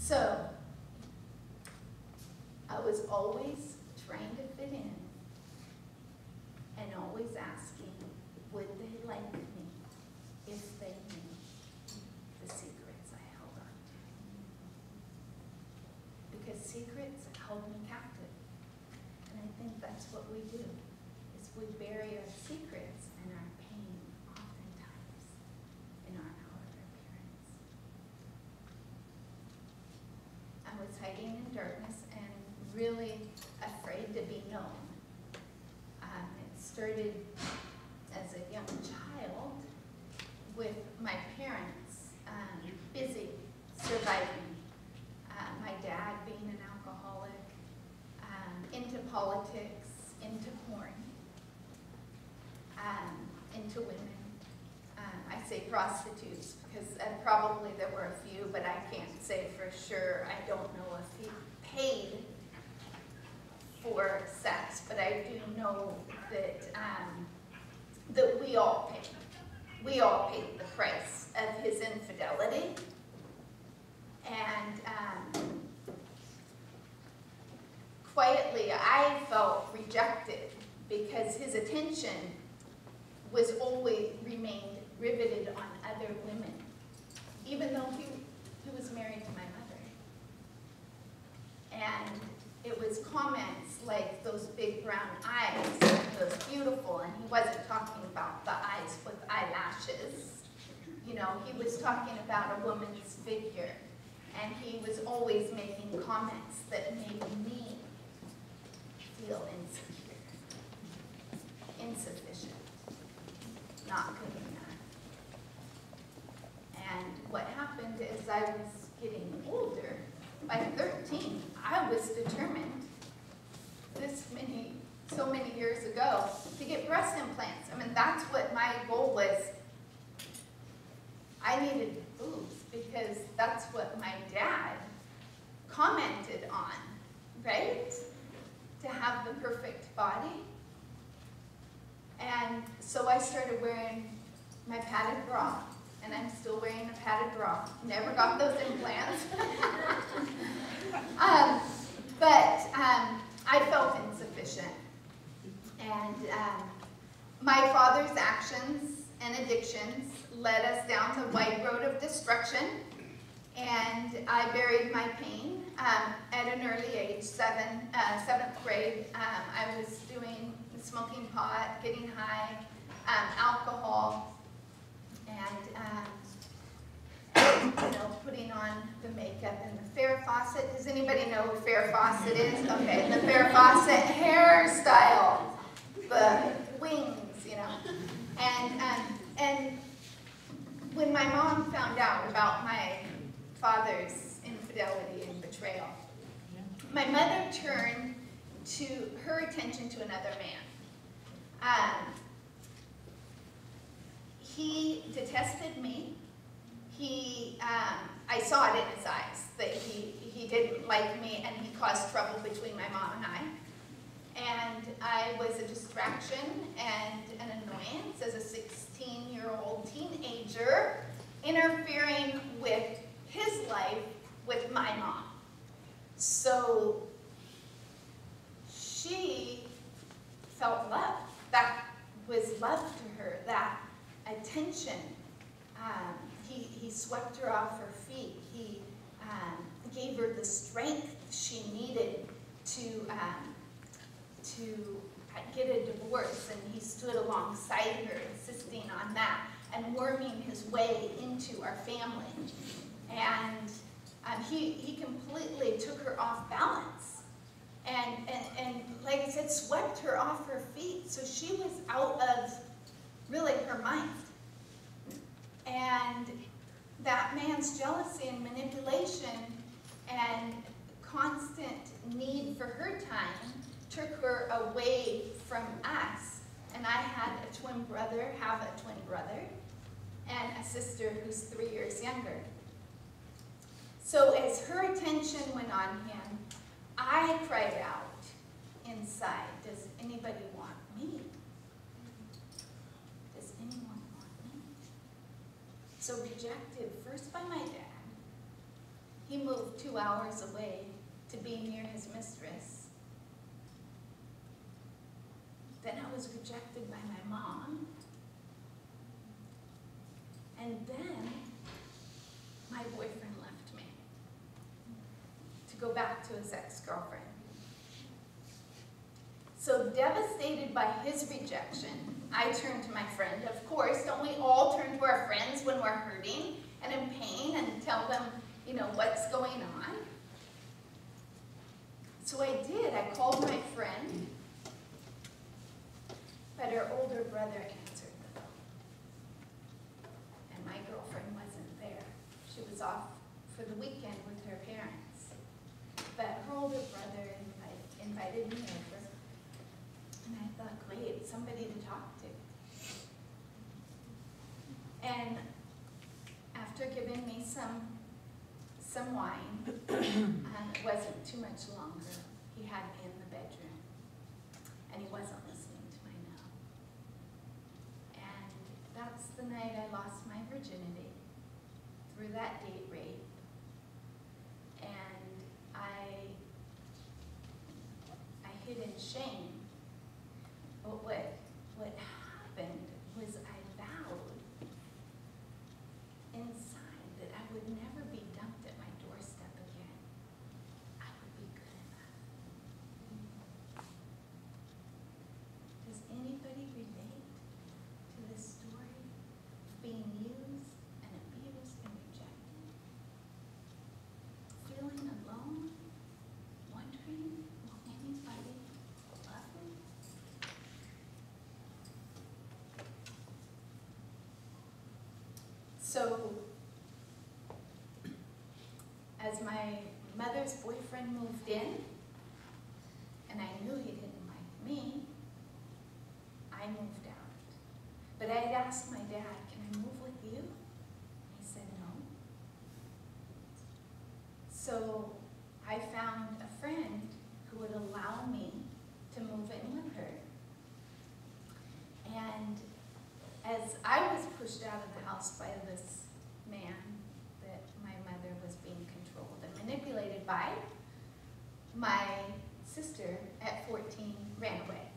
So, I was always trying to fit in and always asking, would they like me if they knew the secrets I held on to? Because secrets held me captive. And I think that's what we do, is we bury our secrets and our pain oftentimes in our outer appearance. I was hiding in darkness and really afraid to be known. It started as a young child with my parents busy surviving. My dad being an alcoholic, into politics, into porn, into women. I say prostitutes because probably there were a few, but I can't say for sure. I don't know if he paid for sex, but I do know that that we all paid. We all paid the price of his infidelity, and quietly I felt rejected because his attention was always remained riveted on other women, even though he was married to my mother. And it was comments like those big brown eyes, those beautiful, and he wasn't talking about the eyes with eyelashes. You know, he was talking about a woman's figure. And he was always making comments that made me feel insecure, insufficient, not good enough. And what happened is I was getting older. By 13, I was determined, so many years ago, to get breast implants. I mean, that's what my goal was. I needed boobs because that's what my dad commented on, right? To have the perfect body. And so I started wearing my padded bra. And I'm still wearing a padded bra. Never got those implants. But I felt insufficient. And my father's actions and addictions led us down the wide road of destruction. And I buried my pain at an early age, seventh grade. I was smoking pot, getting high, alcohol, and putting on the makeup and the Farrah Fawcett. Does anybody know who Farrah Fawcett is? Okay, the Farrah Fawcett hairstyle, the wings, And when my mom found out about my father's infidelity and betrayal, my mother turned her attention to another man. He detested me. I saw it in his eyes that he didn't like me, and he caused trouble between my mom and I. And I was a distraction and an annoyance as a 16-year-old teenager, interfering with his life with my mom. So she felt love. That was love to her, that attention. He swept her off her feet. He gave her the strength she needed to get a divorce, and he stood alongside her, insisting on that, and worming his way into our family. And he completely took her off balance, and like I said, swept her off her feet. So she was out of really her mind. And that man's jealousy and manipulation and constant need for her time took her away from us. And I have a twin brother, and a sister who's 3 years younger. So as her attention went on him, I cried out inside, does anybody want me? Does anyone want me? So rejected first by my dad, he moved drove 2 hours away to be near his mistress. Then I was rejected by my mom. And then my boyfriend left me to go back to his ex-girlfriend. So devastated by his rejection, I turned to my friend. Of course, don't we all turn to our friends when we're hurting and in pain and tell them, you know, what's going on? So I did. I called my friend, but her older brother answered the phone. And my girlfriend wasn't there. She was off for the weekend with her parents. But her older brother invited me over. And I thought, great, somebody to talk to. And after giving me some wine, it wasn't too much longer, he had me in the bedroom. And he wasn't listening to my no. And that's the night I lost my virginity through that date rape. And I hid in shame. But what happened was I vowed inside that I would never be dumped at my doorstep again. I would be good enough. Does anybody relate to this story of being used and abused and rejected? Feeling alone? Wondering, will anybody love me? So, as my mother's boyfriend moved in, and I knew he didn't like me, I moved out. But I had asked my dad, can I move with you? He said no. So I found a friend who would allow me to move in with her. And as I was pushed out of the house by this man that my mother was being controlled and manipulated by, my sister at 14 ran away.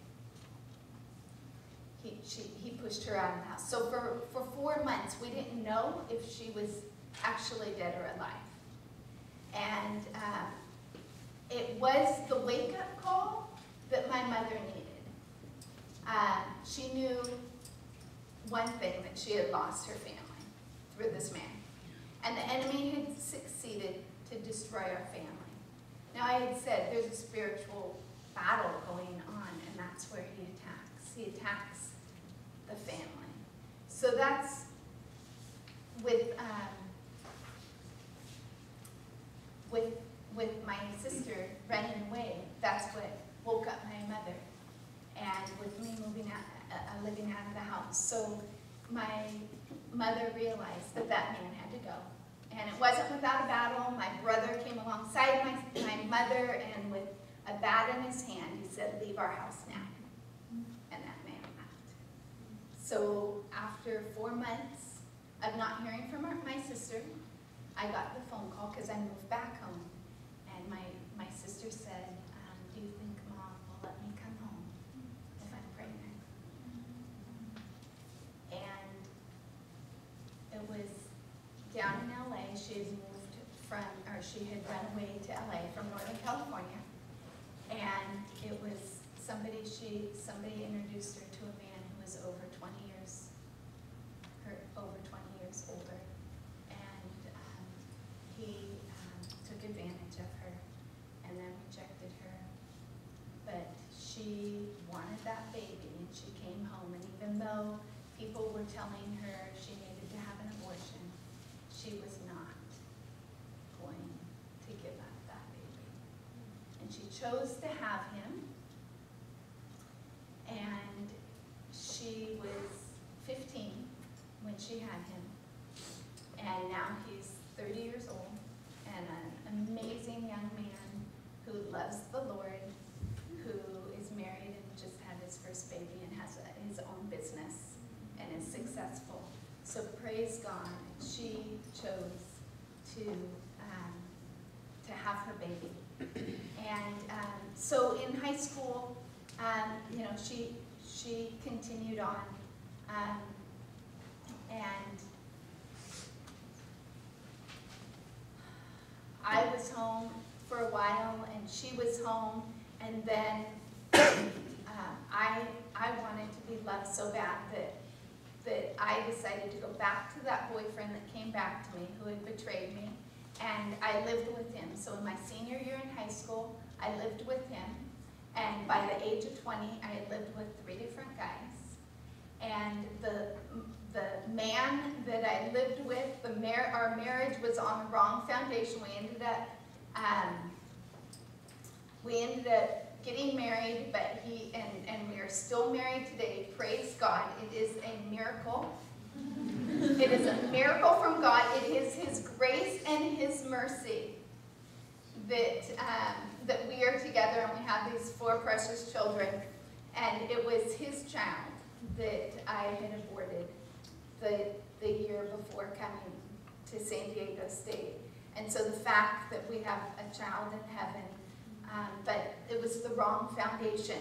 He pushed her out of the house. So for 4 months, we didn't know if she was actually dead or alive. And it was the wake-up call that my mother needed. She knew one thing, that she had lost her family through this man. And the enemy had succeeded to destroy our family. Now I had said there's a spiritual battle going on, and that's where he attacks. He attacks the family. So that's with my sister running away, that's what woke up my mother. And with me moving out, living out of the house. So my mother realized that that man had to go. And it wasn't without a battle. My brother came alongside my mother, and with a bat in his hand, he said, leave our house now. And that man left. So after 4 months of not hearing from my sister, I got the phone call because I moved back home. And my sister said, do you think Mom will let me come home if I'm pregnant? And it was down in LA. She had moved she had run away to LA from Northern California. And it was somebody introduced her to a man who was over 20 years older. And he took advantage of her and then rejected her. But she wanted that baby, and she came home. And even though people were telling her she needed to have an abortion, she was not going to give up that baby. And she chose to have him. And she was 15 when she had him. And now he's 30 years old and an amazing young man who loves the Lord, who is married and just had his first baby and has his own business and is successful. So praise God, she chose to have her baby. And so in high school, you know, she continued on, and I was home for a while, and she was home, and then I wanted to be loved so bad that I decided to go back to that boyfriend that came back to me, who had betrayed me, and I lived with him. So in my senior year in high school, I lived with him, and by the age of 20, I had lived with 3 different guys. And the man that I lived with, our marriage was on the wrong foundation. We ended up getting married, but and we are still married today. Praise God. It is a miracle. It is a miracle from God. It is His grace and His mercy that we are together, and we have these 4 precious children. And it was His child that I had aborted the year before coming to San Diego State. And so the fact that we have a child in heaven, but it was the wrong foundation.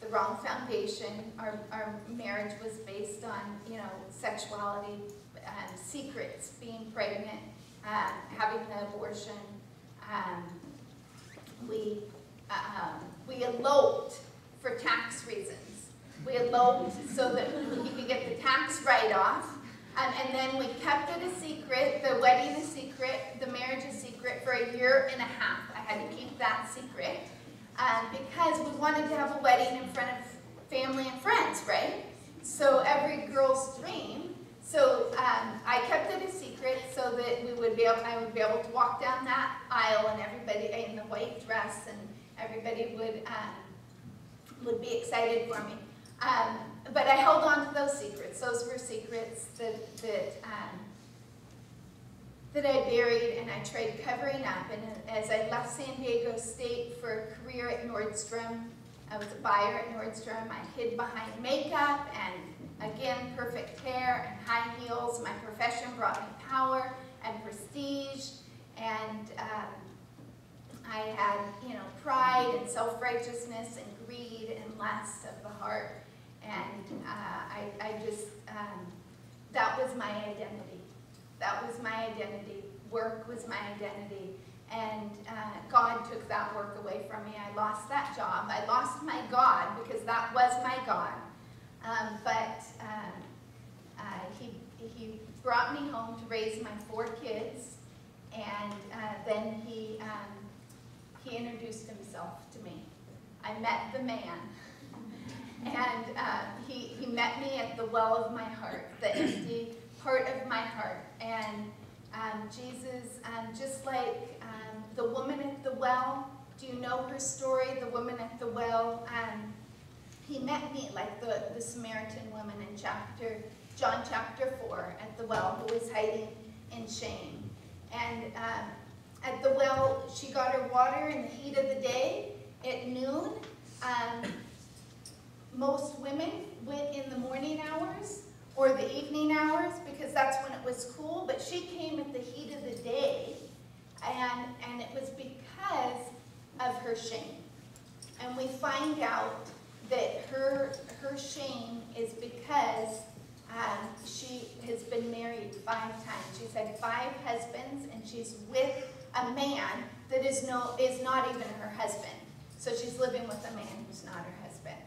The wrong foundation. Our marriage was based on, you know, sexuality, secrets, being pregnant, having the abortion. We eloped for tax reasons. We eloped so that he could get the tax write-off. And then we kept it a secret, the wedding a secret, the marriage a secret for 1.5 years. I had to keep that secret because we wanted to have a wedding in front of family and friends, right? So every girl's dream. So I kept it a secret so that I would be able to walk down that aisle, and everybody in the white dress, and everybody would be excited for me. But I held on to those secrets. Those were secrets that I buried, and I tried covering up. And as I left San Diego State for a career at Nordstrom, I was a buyer at Nordstrom. I hid behind makeup and, again, perfect hair and high heels. My profession brought me power and prestige, and I had, you know, pride and self-righteousness and greed and lust of the heart. And I just, that was my identity. That was my identity. Work was my identity. And God took that work away from me. I lost that job. I lost my God, because that was my God. But he brought me home to raise my 4 kids. And then he introduced himself to me. I met the man. And he met me at the well of my heart, the empty part of my heart. And Jesus, just like the woman at the well, do you know her story? The woman at the well, he met me like the Samaritan woman in John chapter 4 at the well, who was hiding in shame. And at the well, she got her water in the heat of the day at noon. Most women went in the morning hours or the evening hours, because that's when it was cool, but she came at the heat of the day, and it was because of her shame. And we find out that her shame is because she has been married 5 times. She's had 5 husbands, and she's with a man that is not even her husband. So she's living with a man who's not her husband.